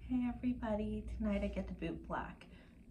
Hey everybody, tonight I get to boot black,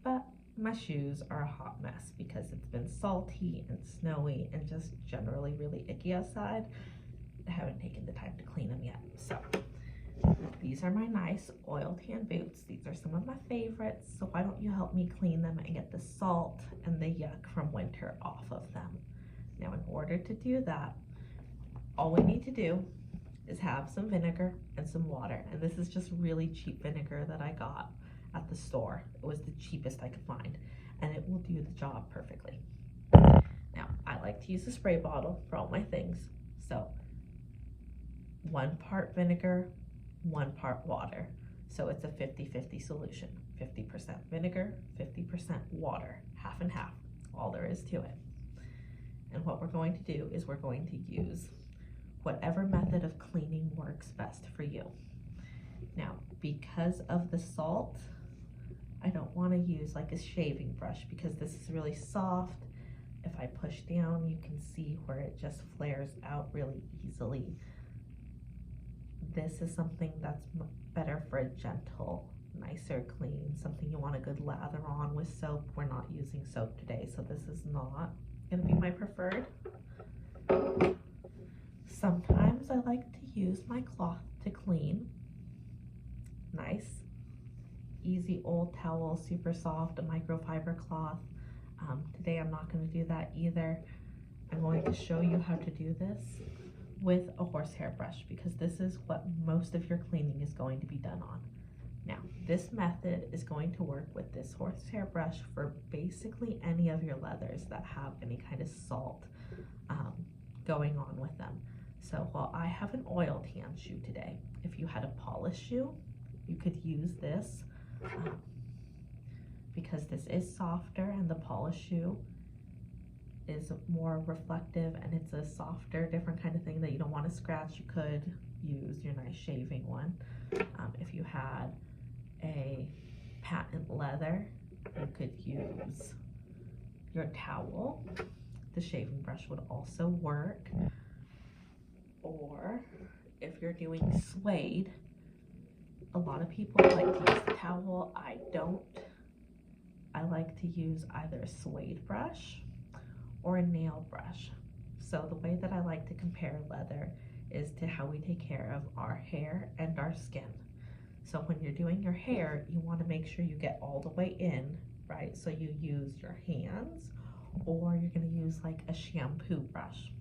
but my shoes are a hot mess because it's been salty and snowy and just generally really icky outside. I haven't taken the time to clean them yet. So these are my nice oil tan boots. These are some of my favorites, so why don't you help me clean them and get the salt and the yuck from winter off of them. Now in order to do that, all we need to do is have some vinegar and some water, and this is just really cheap vinegar that I got at the store. It was the cheapest I could find, and it will do the job perfectly. Now I like to use a spray bottle for all my things, so 1 part vinegar, 1 part water, so it's a 50-50 solution. 50% vinegar, 50% water, half and half, all there is to it. And what we're going to do is we're going to use whatever method of cleaning works best for you. Now, because of the salt, I don't want to use like a shaving brush because this is really soft. If I push down, you can see where it just flares out really easily. This is something that's better for a gentle, nicer clean, something you want a good lather on with soap. We're not using soap today, so this is not going to be my preferred. Sometimes I like to use my cloth to clean. Nice, easy old towel, super soft, a microfiber cloth. Today I'm not going to do that either. I'm going to show you how to do this with a horsehair brush because this is what most of your cleaning is going to be done on. Now, this method is going to work with this horsehair brush for basically any of your leathers that have any kind of salt going on with them. So while I have an oil tan shoe today, if you had a polished shoe, you could use this because this is softer and the polished shoe is more reflective and it's a softer, different kind of thing that you don't want to scratch. You could use your nice shaving one. If you had a patent leather, you could use your towel. The shaving brush would also work. Or if you're doing suede, a lot of people like to use the towel. I don't. I like to use either a suede brush or a nail brush. So the way that I like to compare leather is to how we take care of our hair and our skin. So when you're doing your hair, you want to make sure you get all the way in, right? So you use your hands, or you're going to use like a shampoo brush,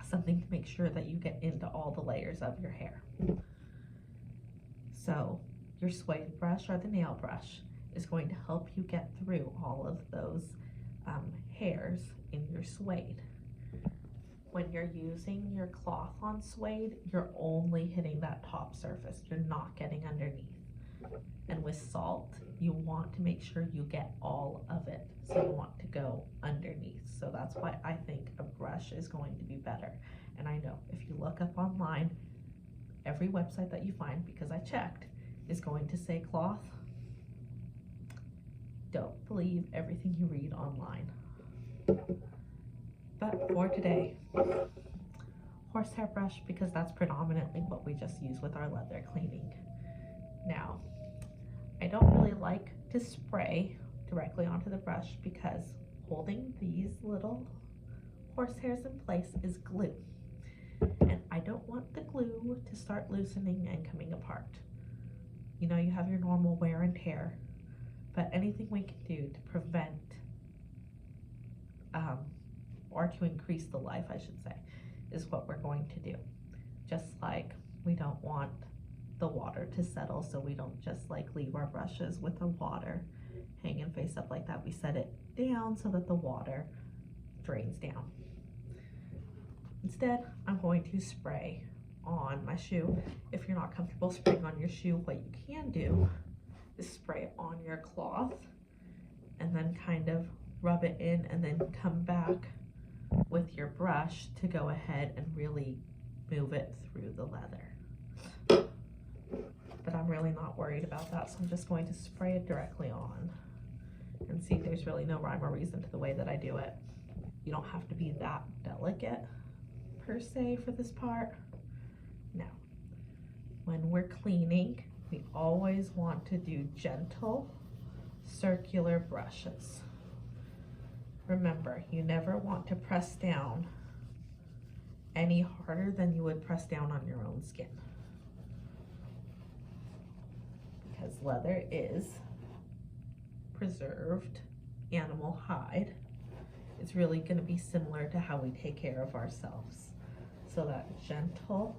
something to make sure that you get into all the layers of your hair. So your suede brush or the nail brush is going to help you get through all of those hairs in your suede. When you're using your cloth on suede, you're only hitting that top surface. You're not getting underneath. And with salt, you want to make sure you get all of it. So you want to go underneath. So that's why I think a brush is going to be better. And I know if you look up online, every website that you find, because I checked, is going to say cloth. Don't believe everything you read online. But for today, horsehair brush, because that's predominantly what we just use with our leather cleaning. Now, I don't really like to spray directly onto the brush because holding these little horsehairs in place is glue. And I don't want the glue to start loosening and coming apart. You know, you have your normal wear and tear, but anything we can do to prevent or to increase the life, I should say, is what we're going to do. Just like we don't want the water to settle, so we don't just like leave our brushes with the water hanging face up like that. We set it down so that the water drains down. Instead, I'm going to spray on my shoe. If you're not comfortable spraying on your shoe, what you can do is spray it on your cloth and then kind of rub it in and then come back with your brush to go ahead and really move it through the leather. But I'm really not worried about that, so I'm just going to spray it directly on and see. There's really no rhyme or reason to the way that I do it. You don't have to be that delicate per se for this part. Now, when we're cleaning, We always want to do gentle circular brushes. Remember, you never want to press down any harder than you would press down on your own skin, because leather is preserved animal hide. It's really going to be similar to how we take care of ourselves. So that gentle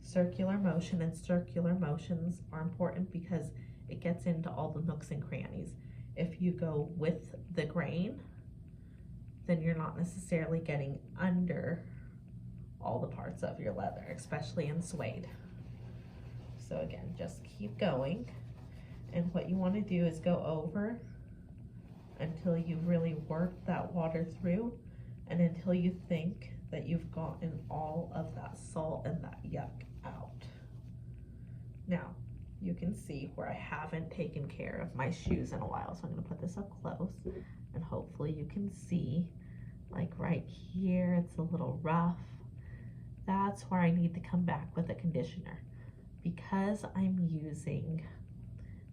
circular motion, and circular motions are important because it gets into all the nooks and crannies. If you go with the grain, then you're not necessarily getting under all the parts of your leather, especially in suede. So again, just keep going. And what you want to do is go over until you've really worked that water through, and until you think that you've gotten all of that salt and that yuck out. Now, you can see where I haven't taken care of my shoes in a while, so I'm going to put this up close, and hopefully you can see, like right here, it's a little rough. That's where I need to come back with a conditioner. Because I'm using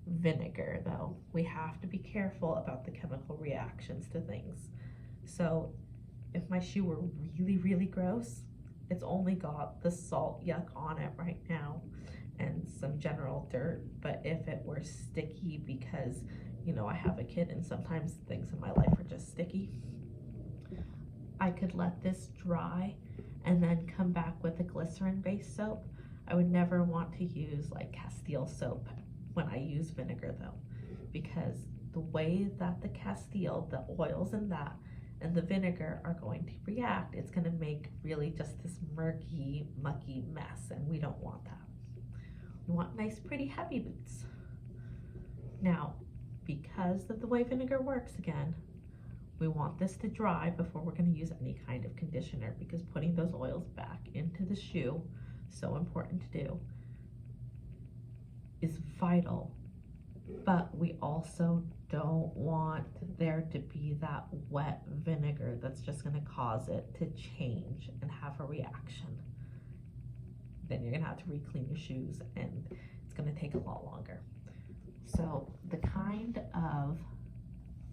vinegar, though, we have to be careful about the chemical reactions to things. So if my shoe were really, really gross, it's only got the salt yuck on it right now and some general dirt. But if it were sticky, because, you know, I have a kid and sometimes things in my life are just sticky, I could let this dry and then come back with a glycerin-based soap. I would never want to use like Castile soap when I use vinegar, though, because the way that the Castile, the oils in that, and the vinegar are going to react, it's going to make really just this murky, mucky mess, and we don't want that. We want nice, pretty, heavy boots. Now, because of the way vinegar works again, we want this to dry before we're going to use any kind of conditioner, because putting those oils back into the shoe, so important to do, is vital. But we also don't want there to be that wet vinegar that's just going to cause it to change and have a reaction. Then you're going to have to re-clean your shoes, and it's going to take a lot longer. So the kind of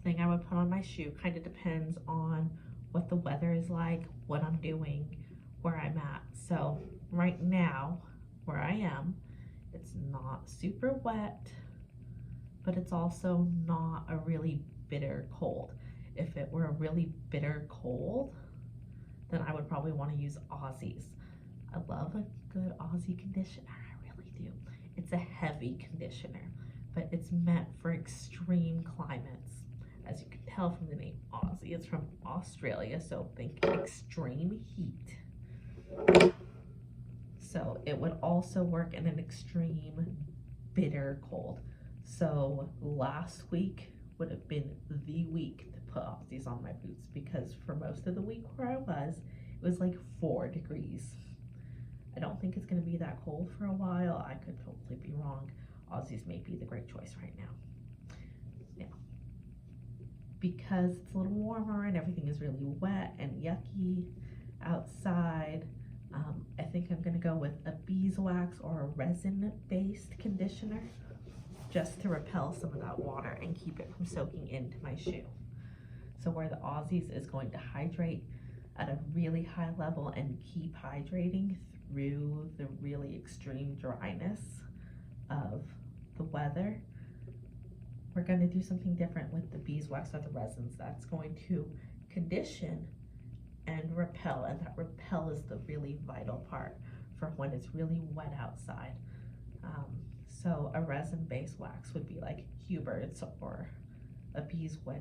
thing I would put on my shoe kind of depends on what the weather is like, what I'm doing, where I'm at. So right now, where I am, it's not super wet, but it's also not a really bitter cold. If it were a really bitter cold, then I would probably want to use Aussies. I love a good Aussie conditioner, I really do. It's a heavy conditioner, but it's meant for extreme climates. As you can tell from the name Aussie, it's from Australia, so think extreme heat. So it would also work in an extreme bitter cold. So last week would have been the week to put Aussies on my boots, because for most of the week where I was, it was like 4 degrees. I don't think it's going to be that cold for a while. I could totally be wrong. Aussies may be the great choice right now. Yeah. Because it's a little warmer and everything is really wet and yucky outside, I think I'm going to go with a beeswax or a resin-based conditioner, just to repel some of that water and keep it from soaking into my shoe. So where the Aussies is going to hydrate at a really high level and keep hydrating through the really extreme dryness of the weather, we're going to do something different with the beeswax or the resins. That's going to condition and repel, and that repel is the really vital part for when it's really wet outside. So a resin-based wax would be like Hubert's or a beeswax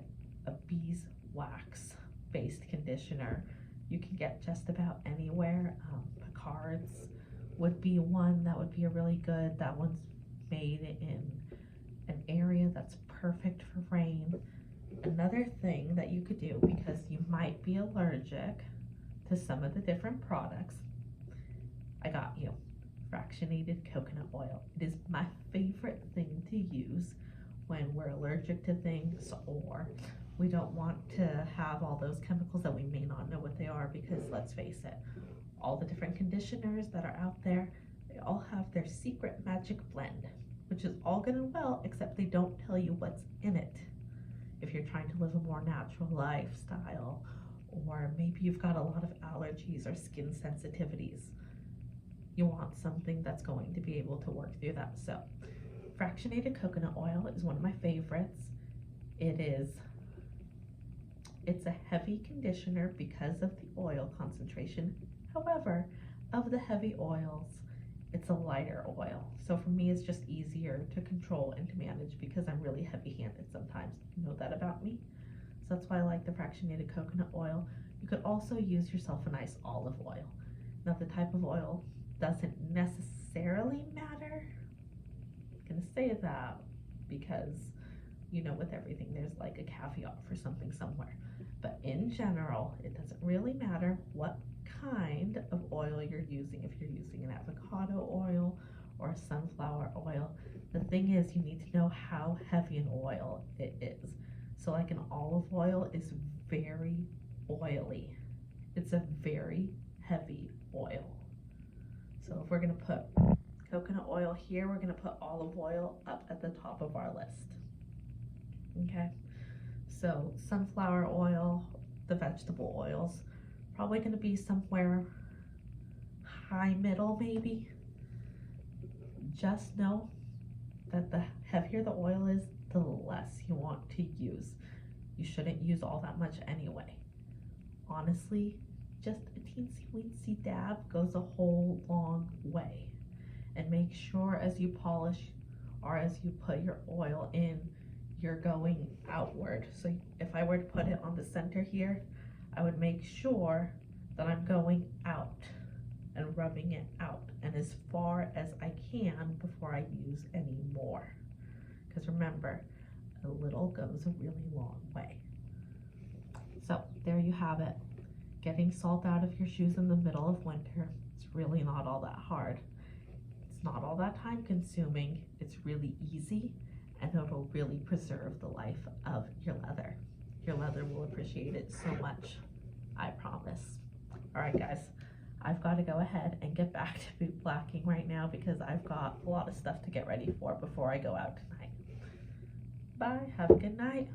based conditioner. You can get just about anywhere. Picard's would be one that would be a really good. That one's made in an area that's perfect for rain. Another thing that you could do, because you might be allergic to some of the different products, I got you. Fractionated coconut oil. It is my favorite thing to use when we're allergic to things, or we don't want to have all those chemicals that we may not know what they are, because let's face it, all the different conditioners that are out there, they all have their secret magic blend, which is all good and well, except they don't tell you what's in it. If you're trying to live a more natural lifestyle, or maybe you've got a lot of allergies or skin sensitivities, you want something that's going to be able to work through that. So fractionated coconut oil is one of my favorites. It's a heavy conditioner because of the oil concentration. However, of the heavy oils, it's a lighter oil. So for me, it's just easier to control and to manage because I'm really heavy-handed sometimes. You know that about me. So that's why I like the fractionated coconut oil. You could also use yourself a nice olive oil. Now the type of oil doesn't necessarily matter. I'm gonna say that because, you know, with everything there's like a caveat for something somewhere. But in general, it doesn't really matter what kind of oil you're using. If you're using an avocado oil or a sunflower oil, the thing is you need to know how heavy an oil it is. So like an olive oil is very oily. It's a very heavy oil. So if we're gonna put coconut oil here, we're gonna put olive oil up at the top of our list. Okay, so sunflower oil, the vegetable oils, probably gonna be somewhere high middle maybe. Just know that the heavier the oil is, the less you want to use. You shouldn't use all that much anyway. Honestly, just a teensy weensy dab goes a whole long way. And make sure as you polish or as you put your oil in, you're going outward. So if I were to put it on the center here, I would make sure that I'm going out and rubbing it out and as far as I can before I use any more. Because remember, a little goes a really long way. So there you have it. Getting salt out of your shoes in the middle of winter, it's really not all that hard. It's not all that time consuming. It's really easy and it'll really preserve the life of your leather. Your leather will appreciate it so much, I promise. All right, guys, I've got to go ahead and get back to boot blacking right now because I've got a lot of stuff to get ready for before I go out tonight. Bye, have a good night.